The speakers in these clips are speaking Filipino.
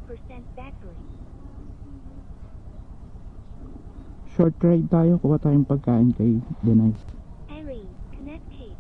percent battery. Short ride tayo, kuha tayong pagkain kay Denise. Array connected.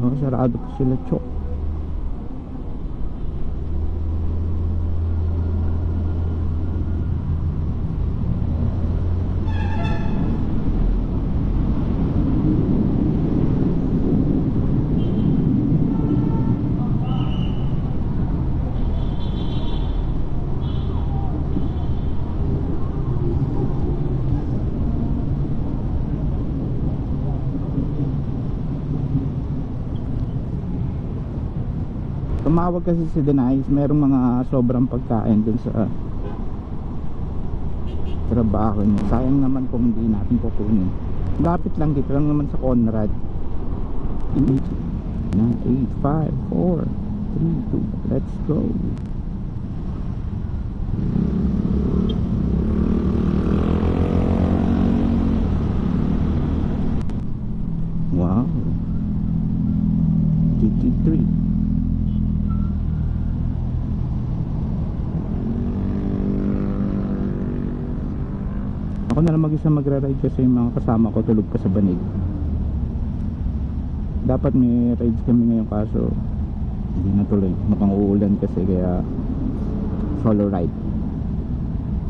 Oh, sarado pa sila, Chok. Tumawag kasi si Denise, merong mga sobrang pagkain dun sa trabaho niya. Sayang naman kung hindi natin kukunin. Lapit lang, dito lang naman sa Conrad. 8, 5, 4, 3, 2, let's go. Wow, GT3. Ako na lang mag-isa magra-ride kasi yung mga kasama ko tulog pa sa banig. Dapat may rides kami ngayon kaso hindi natuloy. Mukhang uulan kasi kaya solo ride.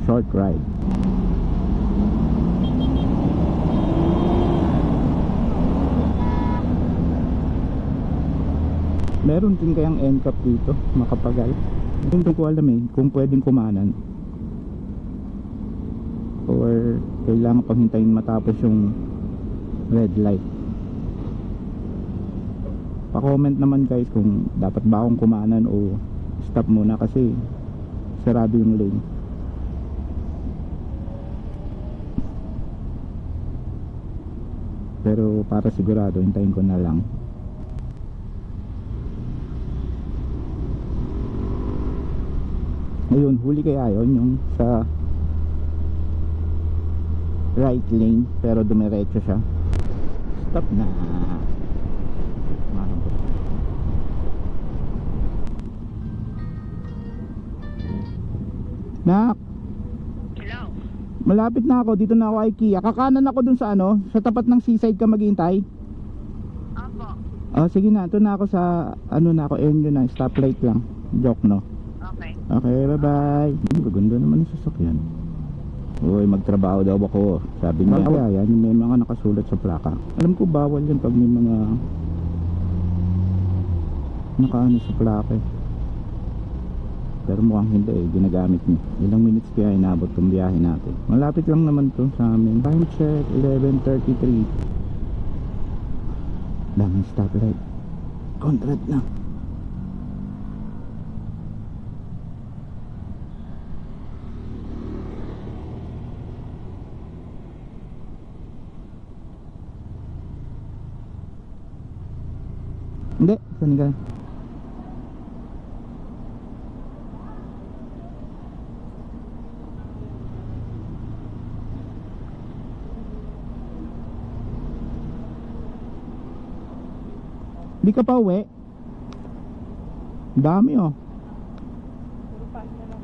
Short ride. Meron din kayang NCAP dito, Makapagal. Hindi ko alam kung pwedeng kumanan or kailangan pang hintayin matapos yung red light. Pa-comment naman guys kung dapat ba akong kumanan o stop muna kasi sarado yung lane. Pero para sigurado hintayin ko na lang. Ayun, huli kaya yun yung sa right lane pero dumiretso siya. Stop na. Nak, Hello. malapit na ako, dito na ako IKEA. Kakanan ako dun sa sa tapat ng seaside ka maghihintay. Opo. Oh, sige na, ito na ako sa na ako, yun na, stoplight lang. Joke no. Okay. Okay, bye bye. Gaganda naman yung sasakyan. Uy, magtrabaho daw ako. Sabi niya, kaya yan, may mga nakasulat sa plaka. Alam ko bawal yan pag may mga nakaano sa plaka pero mukhang hindi ginagamit niya. Ilang minutes kaya inabot tong biyahe natin. Malapit lang naman to sa amin. Time check, 11:33. Daming stoplight. Conrad na. Hindi, saan ka? Di ka pa uwi? Dami oh. Puro pass na lang.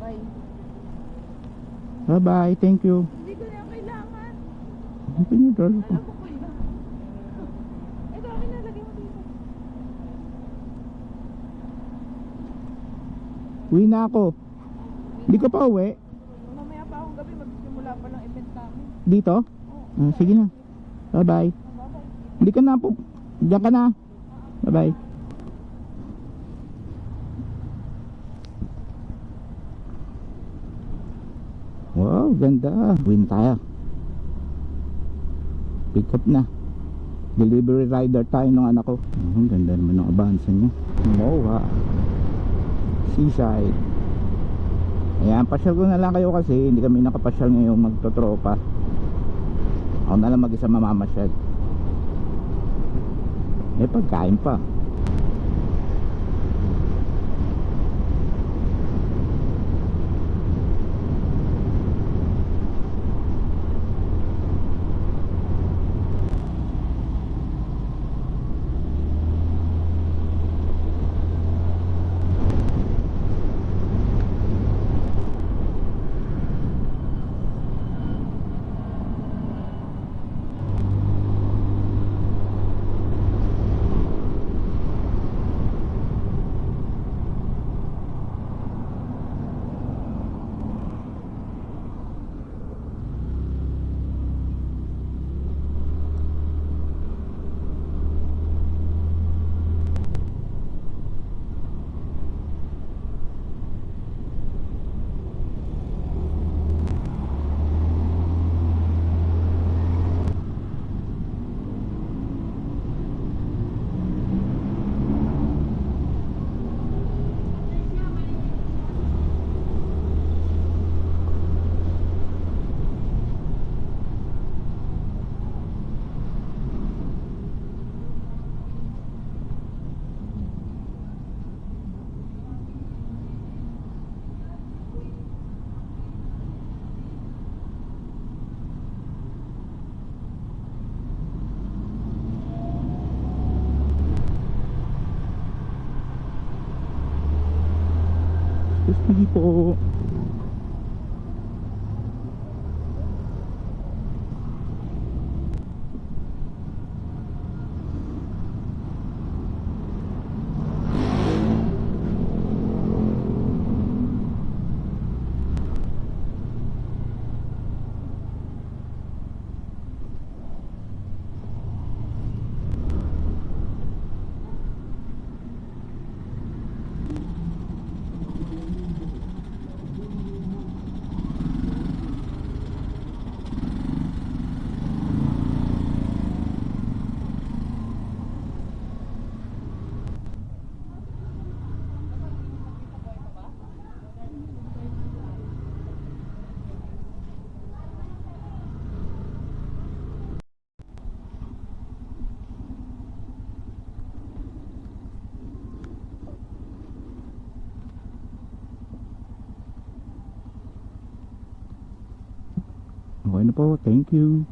Bye. Bye bye, thank you. Hindi ko na yung kailangan. Pinadalo ko. Alam ko pa yun. Ito, akin na. Lagay mo dito. Uwi na ako. Di ka pa uwi? Mamaya pa akong gabi. Magsimula pa lang event namin. Dito? Oo. Sige na. Bye bye. Bye-bye. Hindi ka na po. Diyan ka na. Bye bye. Wow, ganda. Win tayo. Pick up na. Delivery rider tayo ng anak ko. Ang ganda naman ng abansa niya. Moha. Seaside. Ayan, pasyal ko na lang kayo kasi hindi kami nakapasyal ngayong magtotropa. Ako na lang mag-isa mamamasyal. May pagkain pa. Hindi po. Okay na po, thank you.